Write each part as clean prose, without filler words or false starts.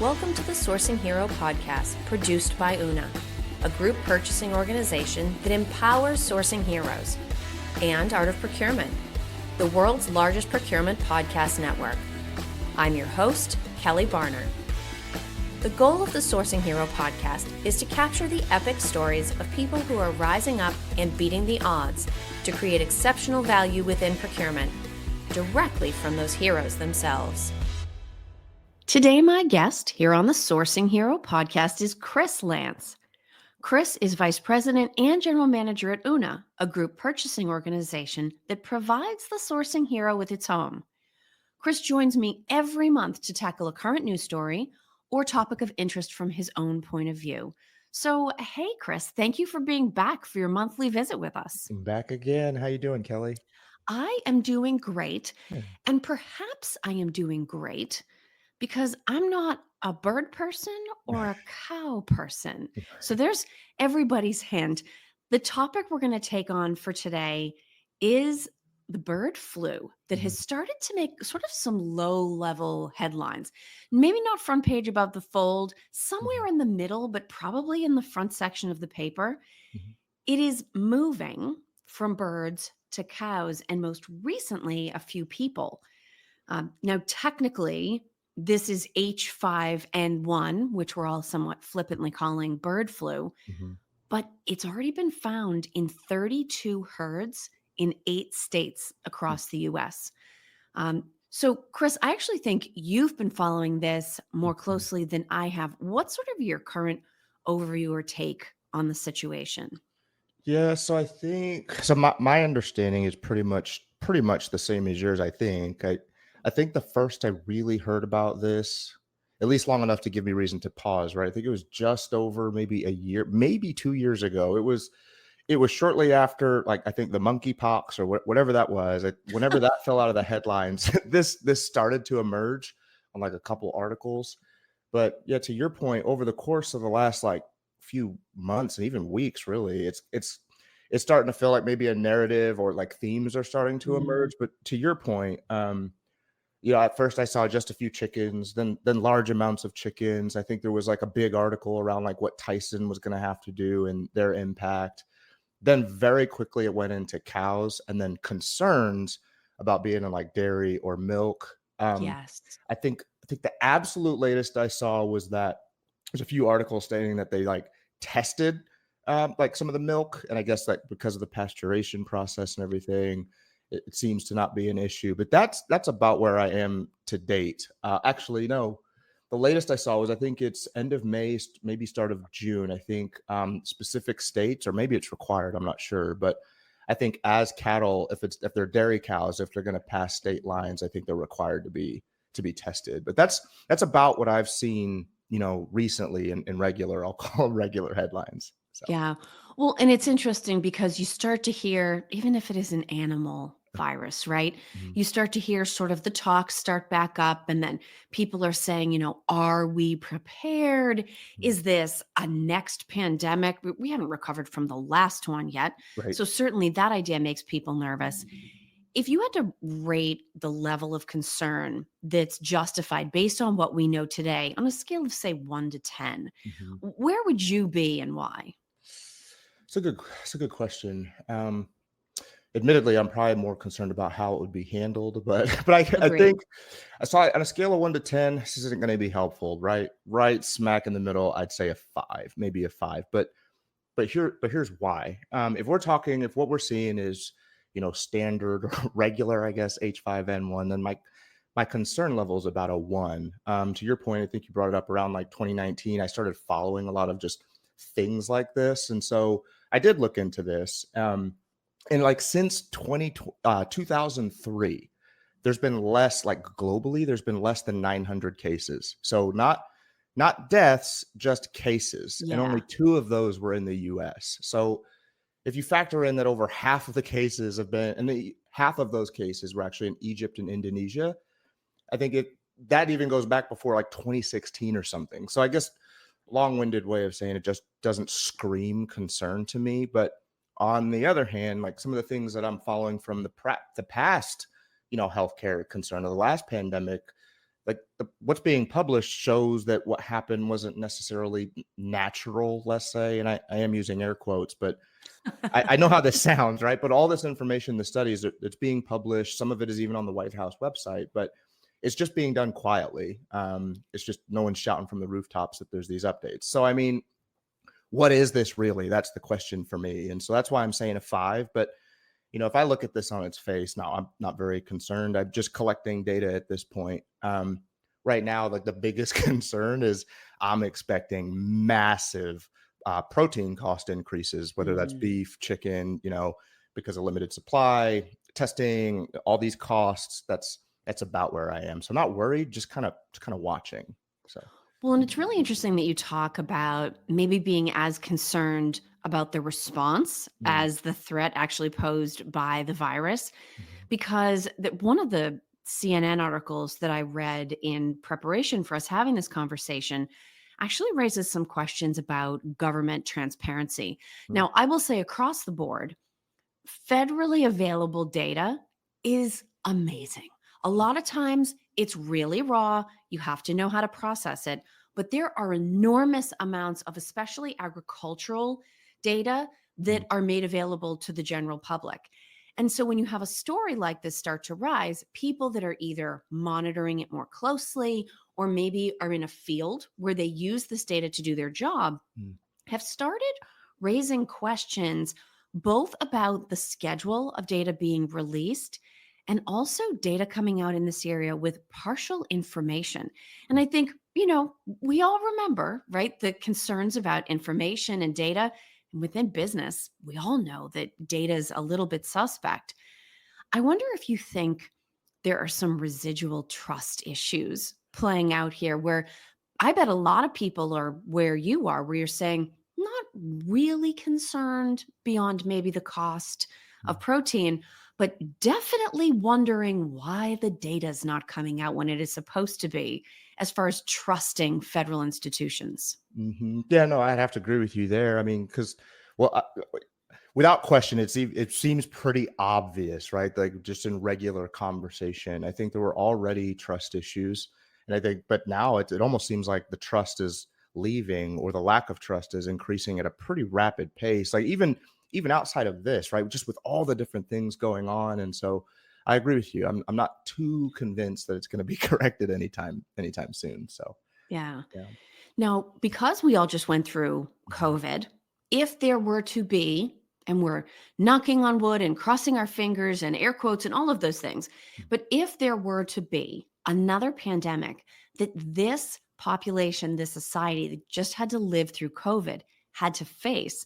Welcome to the Sourcing Hero podcast, produced by Una, a group purchasing organization that empowers sourcing heroes, and Art of Procurement, the world's largest procurement podcast network. I'm your host, Kelly Barner. The goal of the Sourcing Hero podcast is to capture the epic stories of people who are rising up and beating the odds to create exceptional value within procurement, directly from those heroes themselves. Today, my guest here on the Sourcing Hero podcast is Kris Lance. Kris is Vice President and General Manager at Una, a group purchasing organization that provides the Sourcing Hero with its home. Kris joins me every month to tackle a current news story or topic of interest from his own point of view. So, hey, Kris, thank you for being back for your monthly visit with us. I'm back again. How you doing, Kelly? I am doing great, Yeah. and perhaps I am doing great because I'm not a bird person or a cow person. So there's everybody's hint. The topic we're going to take on for today is the bird flu that has started to make sort of some low-level headlines. Maybe not front page above the fold, somewhere in the middle, but probably in the front section of the paper. Mhm. It is moving from birds to cows, and most recently, a few people. Now, technically, this is H5N1, which we're all somewhat flippantly calling bird flu, Mhm. but it's already been found in 32 herds in 8 states across the US. So, Kris, I actually think you've been following this more Mhm. closely than I have. What's sort of your current overview or take on the situation? Yeah, so I think my understanding is pretty much the same as yours, I think. I think the first I really heard about this, at least long enough to give me reason to pause, right? I think it was just over maybe a year, maybe 2 years ago. It was shortly after, like, I think the monkeypox or whatever that was. Whenever that fell out of the headlines, this started to emerge on like a couple articles. But yeah, to your point, over the course of the last like few months and even weeks, really, it's starting to feel like maybe a narrative or like themes are starting to Mm, emerge. But to your point, at first I saw just a few chickens, then large amounts of chickens. I think there was like a big article around like what Tyson was going to have to do and their impact. Then very quickly it went into cows and then concerns about being in like dairy or milk. yes. I think the absolute latest I saw was that there's a few articles stating that they like tested like some of the milk, and I guess like because of the pasteurization process and everything, it seems to not be an issue. But that's about where I am to date. Actually, no, the latest I saw was I think it's end of May, maybe start of June. I think specific states, or maybe it's required. I'm not sure, but I think as cattle, if they're dairy cows, if they're going to pass state lines, I think they're required to be tested. But that's about what I've seen, recently in regular, I'll call them regular headlines. So Yeah. Well, and it's interesting because you start to hear, even if it is an animal virus, right? mhm, You start to hear sort of the talks start back up, and then people are saying, are we prepared? mhm, Is this a next pandemic? We haven't recovered from the last one yet. right. So, certainly that idea makes people nervous. If you had to rate the level of concern that's justified based on what we know today on a scale of, say, 1 to 10, Mhm. where would you be and why? It's a good question. Admittedly, I'm probably more concerned about how it would be handled, but but I Agreed. think I saw it on a scale of 1 to 10. This isn't going to be helpful, right? Right, smack in the middle. I'd say a 5, maybe a 5. But here's why. If what we're seeing is standard or regular, I guess H5N1, then my concern level is about a 1. To your point, I think you brought it up around like 2019. I started following a lot of just things like this, and so I did look into this. And like since 2003, there's been less, like globally, there's been less than 900 cases. So not deaths, just cases, and only Yeah. 2 of those were in the US. So if you factor in that over half of the cases have been, and half of those cases were actually in Egypt and Indonesia, I think that even goes back before like 2016 or something. So I guess long-winded way of saying it just doesn't scream concern to me. But on the other hand, like some of the things that I'm following from the past, healthcare concern of the last pandemic, like what's being published shows that what happened wasn't necessarily natural, let's say, and I am using air quotes, but I know how this sounds, right? But all this information, the studies, it's being published. Some of it is even on the White House website, but it's just being done quietly. It's just no one's shouting from the rooftops that there's these updates. So, I mean, what is this really? That's the question for me. And so that's why I'm saying a 5. But, if I look at this on its face, now I'm not very concerned. I'm just collecting data at this point. Right now, like the biggest concern is I'm expecting massive protein cost increases, whether that's beef, chicken, because of limited supply, testing, all these costs. That's about where I am. So I'm not worried, just kind of watching. So. Well, and it's really interesting that you talk about maybe being as concerned about the response as the threat actually posed by the virus, because one of the CNN articles that I read in preparation for us having this conversation actually raises some questions about government transparency. Now, I will say across the board, federally available data is amazing. A lot of times it's really raw. You have to know how to process it. But there are enormous amounts of especially agricultural data that are made available to the general public. And so when you have a story like this start to rise, people that are either monitoring it more closely or maybe are in a field where they use this data to do their job have started raising questions both about the schedule of data being released and also data coming out in this area with partial information. And I think, we all remember, right, the concerns about information and data. And within business, we all know that data is a little bit suspect. I wonder if you think there are some residual trust issues playing out here where I bet a lot of people are where you are, where you're saying, not really concerned beyond maybe the cost of protein, but definitely wondering why the data is not coming out when it is supposed to be, as far as trusting federal institutions. Yeah, no, I'd have to agree with you there. I mean, because, without question, it seems pretty obvious, right? Like just in regular conversation, I think there were already trust issues, and I think, but now it almost seems like the trust is leaving, or the lack of trust is increasing at a pretty rapid pace. Like even outside of this, right? Just with all the different things going on, and so I agree with you. I'm not too convinced that it's going to be corrected anytime soon. So Yeah. yeah. Now, because we all just went through COVID, if there were to be, and we're knocking on wood and crossing our fingers and air quotes and all of those things, but if there were to be another pandemic that this population, this society that just had to live through COVID had to face,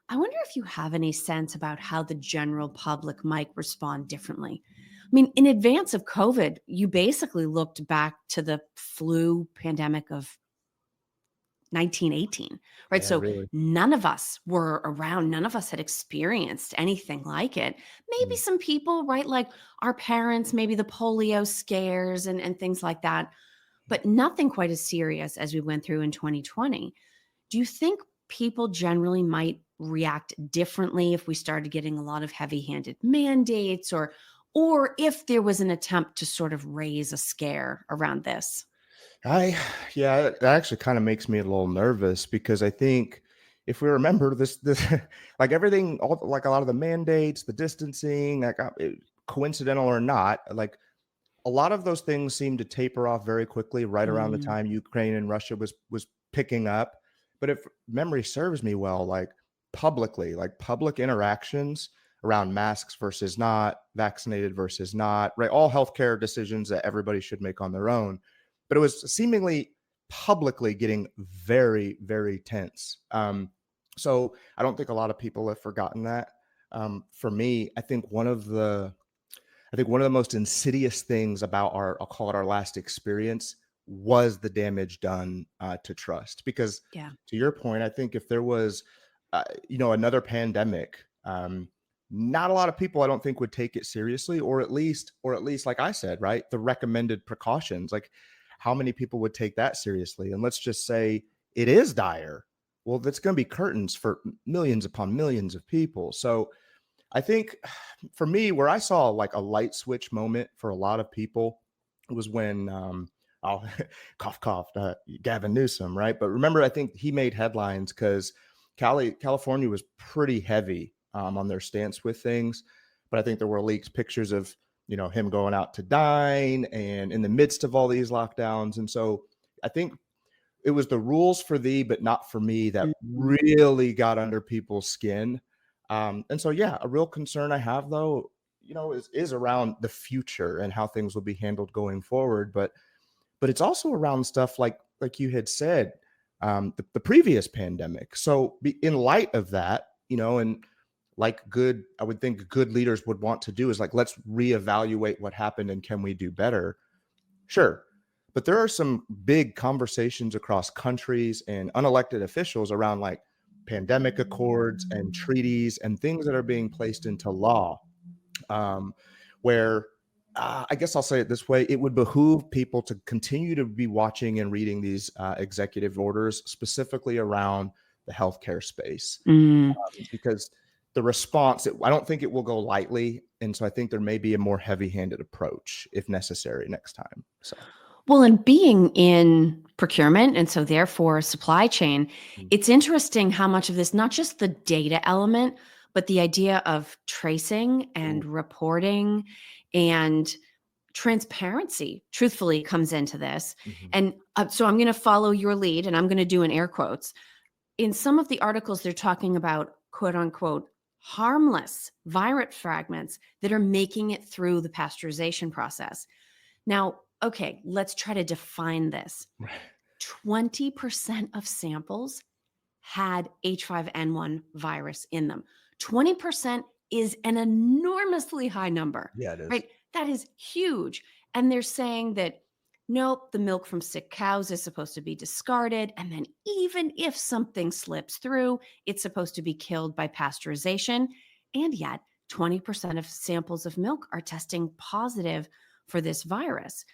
I wonder if you have any sense about how the general public might respond differently. I mean, in advance of COVID, you basically looked back to the flu pandemic of 1918, right? Yeah, So really. none of us were around. None of us had experienced anything like it. Maybe some people, right? Like our parents, maybe the polio scares and things like that, but nothing quite as serious as we went through in 2020. Do you think people generally might react differently if we started getting a lot of heavy-handed mandates, or if there was an attempt to sort of raise a scare around this? Yeah, that actually kind of makes me a little nervous, because I think if we remember this like everything, like a lot of the mandates, the distancing, like coincidental or not, like a lot of those things seem to taper off very quickly right around the time Ukraine and Russia was picking up. But if memory serves me well, like public interactions around masks versus not, vaccinated versus not, right? All healthcare decisions that everybody should make on their own. But it was seemingly publicly getting very, very tense. So I don't think a lot of people have forgotten that. For me, I think one of the most insidious things about I'll call it our last experience, was the damage done to trust. Because Yeah. to your point, I think if there was, another pandemic, not a lot of people, I don't think, would take it seriously, or at least, like I said, right, the recommended precautions. Like, how many people would take that seriously? And let's just say it is dire. Well, that's going to be curtains for millions upon millions of people. So I think for me, where I saw like a light switch moment for a lot of people was when I'll cough, cough, Gavin Newsom, right? But remember, I think he made headlines because California was pretty heavy on their stance with things. But I think there were leaks, pictures of, him going out to dine and in the midst of all these lockdowns. And so I think it was the rules for thee, but not for me that Mhm. really got under people's skin. And so, yeah, a real concern I have, though, is around the future and how things will be handled going forward. But it's also around stuff like you had said, the previous pandemic. So in light of that, and I would think good leaders would want to do is like, let's reevaluate what happened and can we do better? Sure. But there are some big conversations across countries and unelected officials around like pandemic accords and treaties and things that are being placed into law, um, where I guess I'll say it this way: it would behoove people to continue to be watching and reading these executive orders, specifically around the healthcare space, Mm. because the response, I don't think it will go lightly. And so I think there may be a more heavy-handed approach if necessary next time. So, Well, and being in procurement and so therefore supply chain, it's interesting how much of this, not just the data element, but the idea of tracing and reporting and transparency, truthfully, comes into this. mhm. And so I'm going to follow your lead and I'm going to do in air quotes. In some of the articles, they're talking about quote unquote harmless virus fragments that are making it through the pasteurization process. Now, okay, let's try to define this. 20% of samples had H5N1 virus in them. 20% is an enormously high number, Yeah, it is. right? That is huge. And they're saying that, nope, the milk from sick cows is supposed to be discarded. And then even if something slips through, it's supposed to be killed by pasteurization. And yet 20% of samples of milk are testing positive for this virus.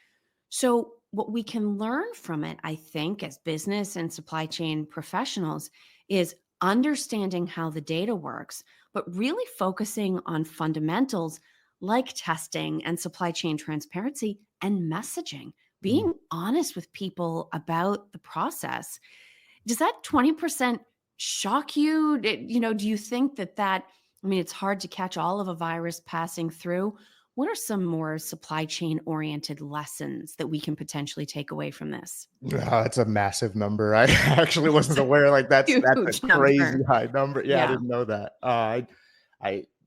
So, what we can learn from it, I think, as business and supply chain professionals, is understanding how the data works, but really focusing on fundamentals like testing and supply chain transparency and messaging, Mhm. being honest with people about the process. Does that 20% shock you? Do you think I mean, it's hard to catch all of a virus passing through. What are some more supply chain oriented lessons that we can potentially take away from this? It's a massive number. I actually It's wasn't a aware. Like that's a huge crazy number. high number. Yeah, I Yeah. didn't know that.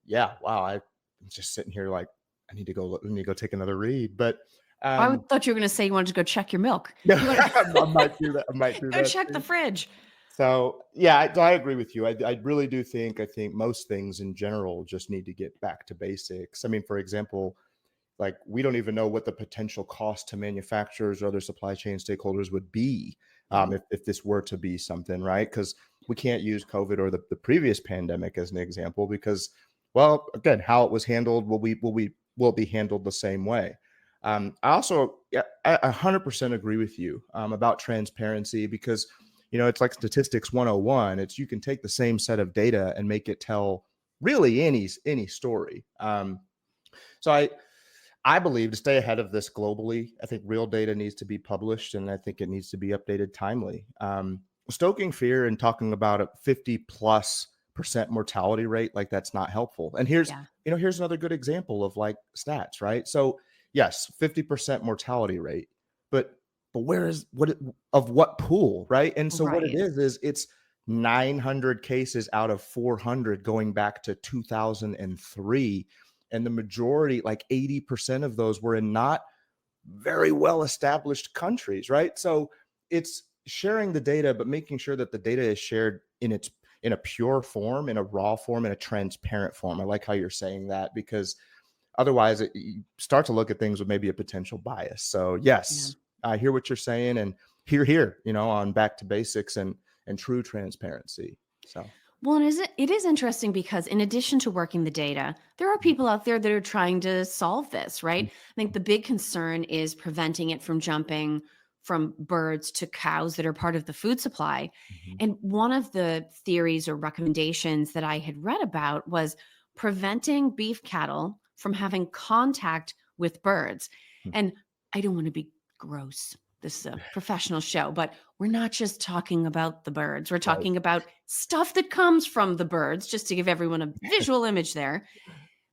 Yeah, wow. I'm just sitting here like I need to go take another read. But um, Thought you were going to say you wanted to go check your milk. no, You want I might do that. I might do go that check the too. fridge. So yeah, I agree with you. I really do think most things in general just need to get back to basics. I mean, for example, like we don't even know what the potential cost to manufacturers or other supply chain stakeholders would be, Mhm. if this were to be something, right? Because we can't use COVID or the previous pandemic as an example because, well, again, how it was handled will it be handled the same way. I also, yeah, I 100% agree with you about transparency because it's like statistics 101. It's you can take the same set of data and make it tell really any story. So I believe to stay ahead of this globally, I think real data needs to be published and I think it needs to be updated timely. Stoking fear and talking about a 50+% mortality rate, like that's not helpful. And Yeah. here's another good example of like stats, right? So yes, 50% mortality rate, but where is of what pool, right? And so what it Right. is it's 900 cases out of 400 going back to 2003, and the majority, like 80% of those, were in not very well established countries, right? So it's sharing the data, but making sure that the data is shared in a pure form, in a raw form, in a transparent form. I like how you're saying that because otherwise you start to look at things with maybe a potential bias. So Yeah. yes, I hear what you're saying, and here, on back to basics and true transparency. So Well, and it is interesting because in addition to working the data, there are people out there that are trying to solve this, right? I think the big concern is preventing it from jumping from birds to cows that are part of the food supply. Mhm. And one of the theories or recommendations that I had read about was preventing beef cattle from having contact with birds. Mhm. And I don't want to be gross, this is a professional show, but we're not just talking about the birds. We're Right. talking about stuff that comes from the birds, just to give everyone a visual image there.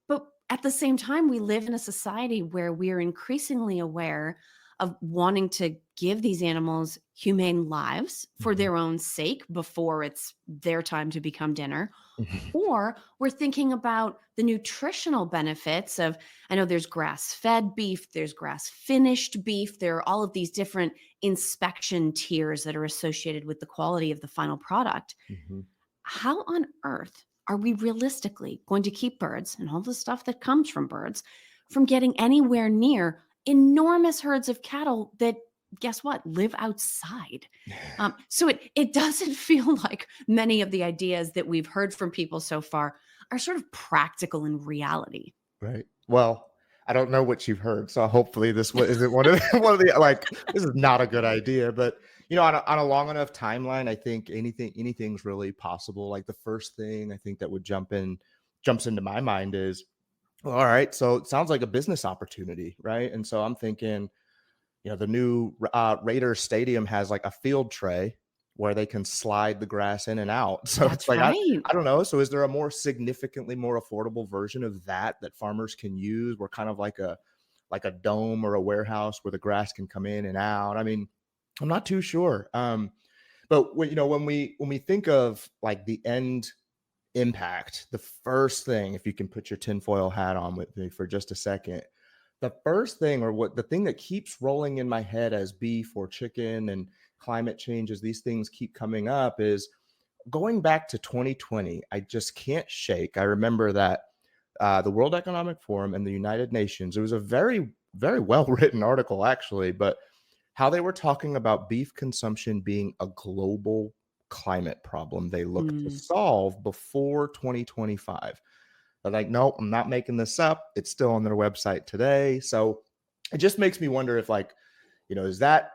But at the same time, we live in a society where we're increasingly aware of wanting to give these animals humane lives for Mhm. their own sake before it's their time to become dinner. Mhm. Or we're thinking about the nutritional benefits of, I know there's grass fed beef, there's grass finished beef, there are all of these different inspection tiers that are associated with the quality of the final product. Mhm. How on earth are we realistically going to keep birds and all the stuff that comes from birds from getting anywhere near enormous herds of cattle that, guess what, live outside? So it doesn't feel like many of the ideas that we've heard from people so far are sort of practical in reality. Right. Well, I don't know what you've heard, so hopefully this isn't one of the, one of the like this is not a good idea. But on a long enough timeline, I think anything's really possible. Like the first thing I think that would jumps into my mind is, well, all right, so it sounds like a business opportunity, right? And so I'm thinking, the new Raiders stadium has like a field tray where they can slide the grass in and out. So it's That's like, right. I don't know. So is there a more significantly more affordable version of that farmers can use? We're kind of like a dome or a warehouse where the grass can come in and out. I mean, I'm not too sure. But when we think of like the end impact, the first thing, if you can put your tinfoil hat on with me for just a second, the first thing, or what the thing that keeps rolling in my head as beef or chicken and climate change, as these things keep coming up, is going back to 2020. I just can't shake. I remember that the World Economic Forum and the United Nations, it was a very, very well written article, actually, but how they were talking about beef consumption being a global climate problem they looked to Mm, solve before 2025. They're like, nope, I'm not making this up. It's still on their website today. So it just makes me wonder if, like, is that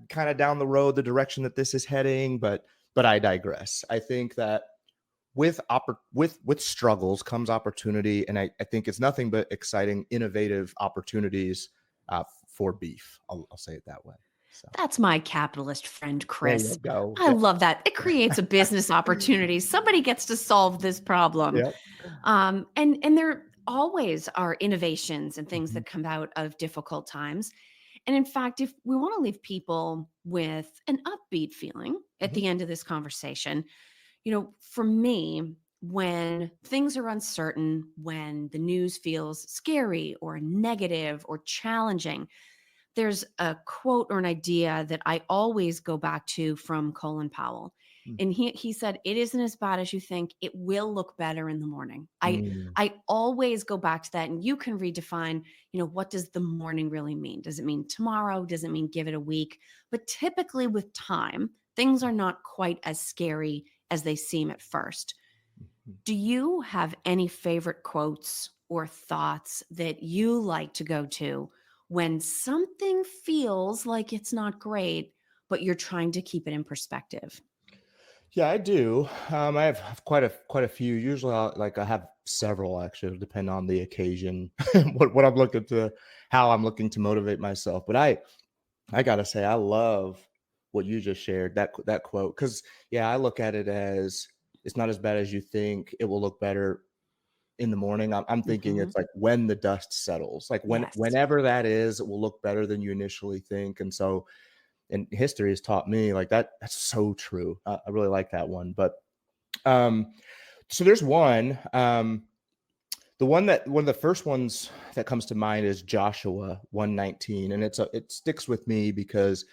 kind of down the road, the direction that this is heading? But I digress. I think that with struggles comes opportunity, and I think it's nothing but exciting, innovative opportunities for beef. I'll say it that way. So that's my capitalist friend, there Kris. you go. I love that. It creates a business opportunity. Somebody gets to solve this problem. Yep. And there always are innovations and things Mhm. that come out of difficult times. And in fact, if we want to leave people with an upbeat feeling at Mhm. the end of this conversation, for me, when things are uncertain, when the news feels scary or negative or challenging, there's a quote or an idea that I always go back to from Colin Powell. Mm. And he said, "It isn't as bad as you think. It will look better in the morning." I Mm. I always go back to that, and you can redefine, what does the morning really mean? Does it mean tomorrow? Does it mean give it a week? But typically with time, things are not quite as scary as they seem at first. Mhm. Do you have any favorite quotes or thoughts that you like to go to when something feels like it's not great, but you're trying to keep it in perspective? Yeah, I do. I have quite a few. Usually, I have several. Actually, it'll depend on the occasion, what I'm looking to, how I'm looking to motivate myself. But I gotta say, I love what you just shared, that quote, because yeah, I look at it as it's not as bad as you think. It will look better in the morning. I'm thinking Mhm. it's like when the dust settles, like Yes. whenever that is, it will look better than you initially think. And so, and history has taught me like that's so true. I really like that one. But um, so there's one. One of the first ones that comes to mind is Joshua 1:19, and it sticks with me because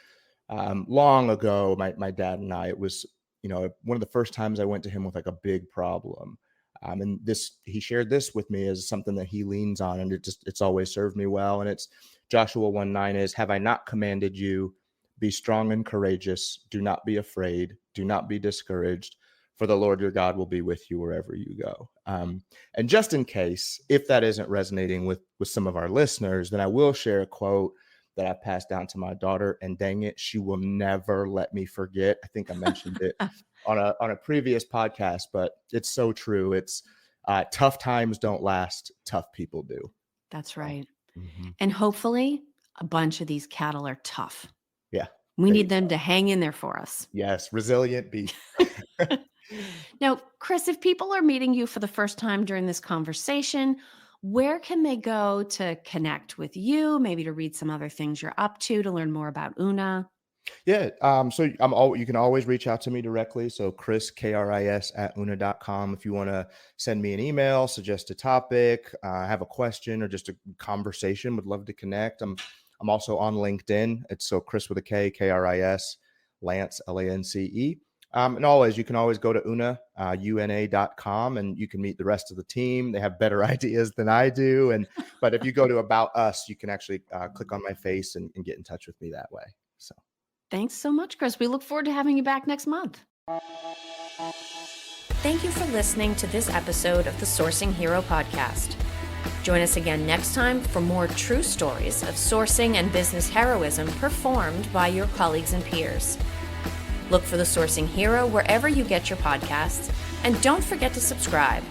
long ago, my dad and I, it was one of the first times I went to him with like a big problem. And he shared this with me as something that he leans on, and it's always served me well. And it's Joshua 1:9 is, have I not commanded you, be strong and courageous, do not be afraid, do not be discouraged, for the Lord your God will be with you wherever you go. And just in case, if that isn't resonating with some of our listeners, then I will share a quote that I passed down to my daughter, and dang it, she will never let me forget. I think I mentioned it on a previous podcast, but it's so true. It's tough times don't last, tough people do. That's So, right. mhm. And hopefully, a bunch of these cattle are tough. Yeah. We There need you them go. to hang in there for us. Yes. Resilient beast. Now, Kris, if people are meeting you for the first time during this conversation, where can they go to connect with you, maybe to read some other things you're up to learn more about Una? Yeah. So you can always reach out to me directly. So Kris, Kris at una.com. If you want to send me an email, suggest a topic, have a question or just a conversation, would love to connect. I'm also on LinkedIn. It's so Kris with a K, Kris, Lance, Lance. And always, you can always go to una.com and you can meet the rest of the team. They have better ideas than I do. But if you go to About Us, you can actually click on my face and get in touch with me that way. So. Thanks so much, Kris. We look forward to having you back next month. Thank you for listening to this episode of the Sourcing Hero podcast. Join us again next time for more true stories of sourcing and business heroism performed by your colleagues and peers. Look for the Sourcing Hero wherever you get your podcasts, and don't forget to subscribe.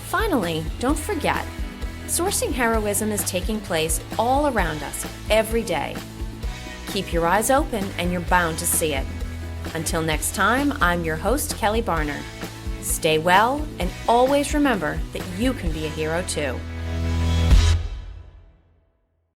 Finally, don't forget, sourcing heroism is taking place all around us every day. Keep your eyes open and you're bound to see it. Until next time, I'm your host, Kelly Barner. Stay well and always remember that you can be a hero too.